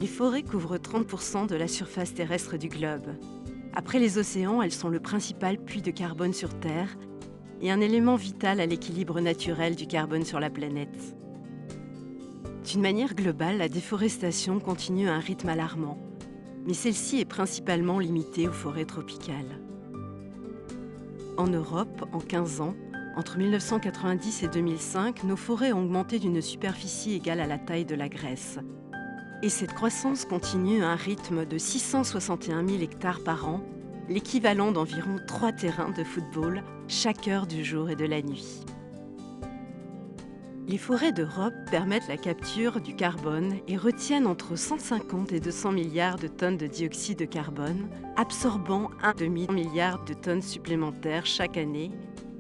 Les forêts couvrent 30% de la surface terrestre du globe. Après les océans, elles sont le principal puits de carbone sur Terre et un élément vital à l'équilibre naturel du carbone sur la planète. D'une manière globale, la déforestation continue à un rythme alarmant, mais celle-ci est principalement limitée aux forêts tropicales. En Europe, en 15 ans, entre 1990 et 2005, nos forêts ont augmenté d'une superficie égale à la taille de la Grèce. Et cette croissance continue à un rythme de 661 000 hectares par an, l'équivalent d'environ 3 terrains de football chaque heure du jour et de la nuit. Les forêts d'Europe permettent la capture du carbone et retiennent entre 150 et 200 milliards de tonnes de dioxyde de carbone, absorbant un demi-milliard de tonnes supplémentaires chaque année,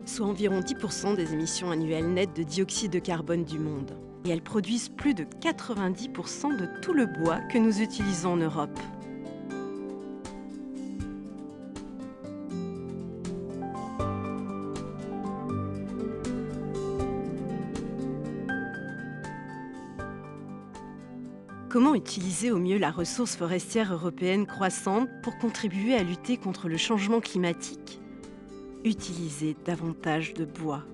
soit environ 10% des émissions annuelles nettes de dioxyde de carbone du monde. Et elles produisent plus de 90% de tout le bois que nous utilisons en Europe. Comment utiliser au mieux la ressource forestière européenne croissante pour contribuer à lutter contre le changement climatique? Utiliser davantage de bois.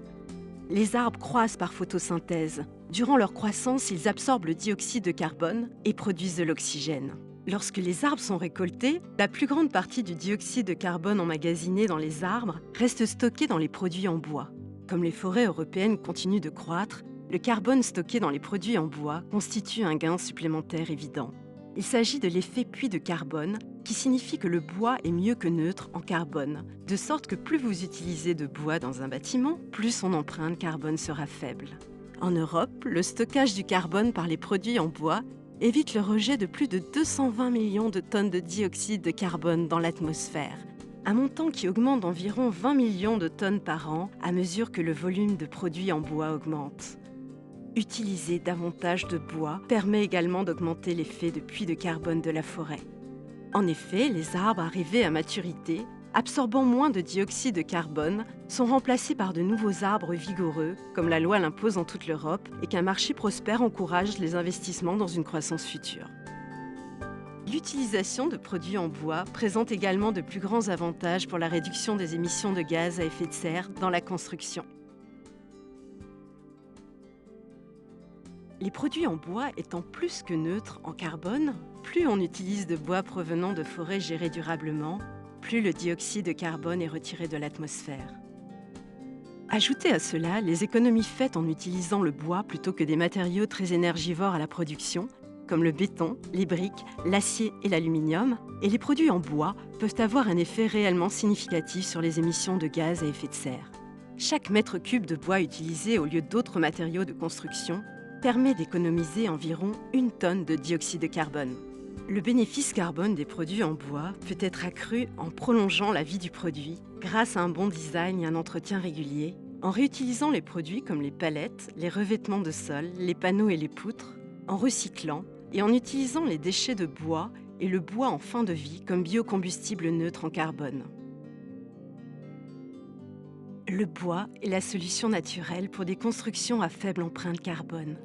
Les arbres croissent par photosynthèse. Durant leur croissance, ils absorbent le dioxyde de carbone et produisent de l'oxygène. Lorsque les arbres sont récoltés, la plus grande partie du dioxyde de carbone emmagasiné dans les arbres reste stocké dans les produits en bois. Comme les forêts européennes continuent de croître, le carbone stocké dans les produits en bois constitue un gain supplémentaire évident. Il s'agit de l'effet puits de carbone, qui signifie que le bois est mieux que neutre en carbone, de sorte que plus vous utilisez de bois dans un bâtiment, plus son empreinte carbone sera faible. En Europe, le stockage du carbone par les produits en bois évite le rejet de plus de 220 millions de tonnes de dioxyde de carbone dans l'atmosphère, un montant qui augmente d'environ 20 millions de tonnes par an à mesure que le volume de produits en bois augmente. Utiliser davantage de bois permet également d'augmenter l'effet de puits de carbone de la forêt. En effet, les arbres arrivés à maturité, absorbant moins de dioxyde de carbone, sont remplacés par de nouveaux arbres vigoureux, comme la loi l'impose en toute l'Europe, et qu'un marché prospère encourage les investissements dans une croissance future. L'utilisation de produits en bois présente également de plus grands avantages pour la réduction des émissions de gaz à effet de serre dans la construction. Les produits en bois étant plus que neutres en carbone, plus on utilise de bois provenant de forêts gérées durablement, plus le dioxyde de carbone est retiré de l'atmosphère. Ajoutez à cela les économies faites en utilisant le bois plutôt que des matériaux très énergivores à la production, comme le béton, les briques, l'acier et l'aluminium, et les produits en bois peuvent avoir un effet réellement significatif sur les émissions de gaz à effet de serre. Chaque mètre cube de bois utilisé au lieu d'autres matériaux de construction permet d'économiser environ 1 tonne de dioxyde de carbone. Le bénéfice carbone des produits en bois peut être accru en prolongeant la vie du produit grâce à un bon design et un entretien régulier, en réutilisant les produits comme les palettes, les revêtements de sol, les panneaux et les poutres, en recyclant et en utilisant les déchets de bois et le bois en fin de vie comme biocombustible neutre en carbone. Le bois est la solution naturelle pour des constructions à faible empreinte carbone.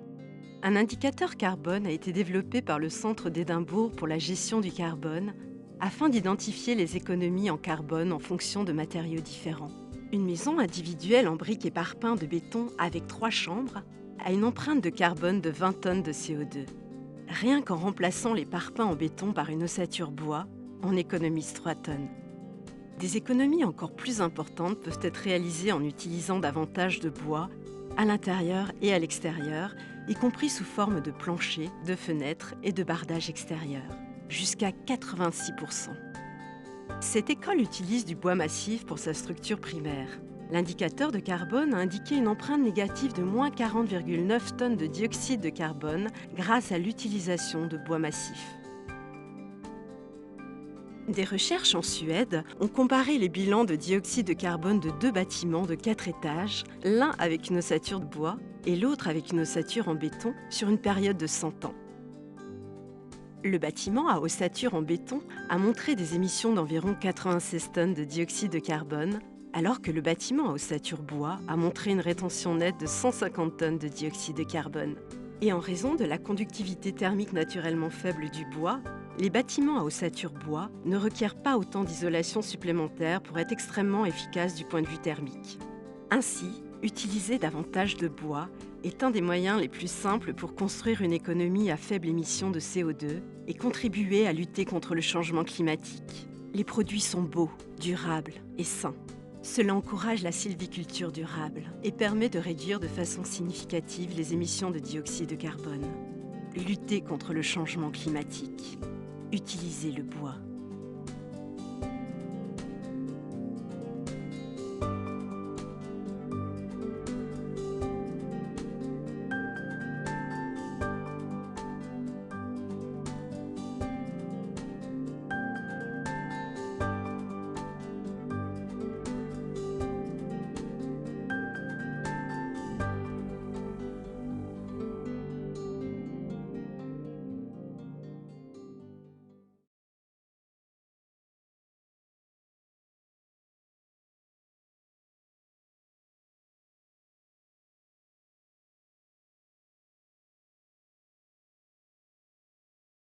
Un indicateur carbone a été développé par le Centre d'Édimbourg pour la gestion du carbone afin d'identifier les économies en carbone en fonction de matériaux différents. Une maison individuelle en briques et parpaings de béton avec 3 chambres a une empreinte de carbone de 20 tonnes de CO2. Rien qu'en remplaçant les parpaings en béton par une ossature bois, on économise 3 tonnes. Des économies encore plus importantes peuvent être réalisées en utilisant davantage de bois à l'intérieur et à l'extérieur, y compris sous forme de planchers, de fenêtres et de bardage extérieur, jusqu'à 86%. Cette école utilise du bois massif pour sa structure primaire. L'indicateur de carbone a indiqué une empreinte négative de moins 40,9 tonnes de dioxyde de carbone grâce à l'utilisation de bois massif. Des recherches en Suède ont comparé les bilans de dioxyde de carbone de 2 bâtiments de 4 étages, l'un avec une ossature de bois et l'autre avec une ossature en béton, sur une période de 100 ans. Le bâtiment à ossature en béton a montré des émissions d'environ 96 tonnes de dioxyde de carbone, alors que le bâtiment à ossature bois a montré une rétention nette de 150 tonnes de dioxyde de carbone. Et en raison de la conductivité thermique naturellement faible du bois, les bâtiments à ossature bois ne requièrent pas autant d'isolation supplémentaire pour être extrêmement efficaces du point de vue thermique. Ainsi, utiliser davantage de bois est un des moyens les plus simples pour construire une économie à faible émission de CO2 et contribuer à lutter contre le changement climatique. Les produits sont beaux, durables et sains. Cela encourage la sylviculture durable et permet de réduire de façon significative les émissions de dioxyde de carbone. Lutter contre le changement climatique. Utilisez le bois.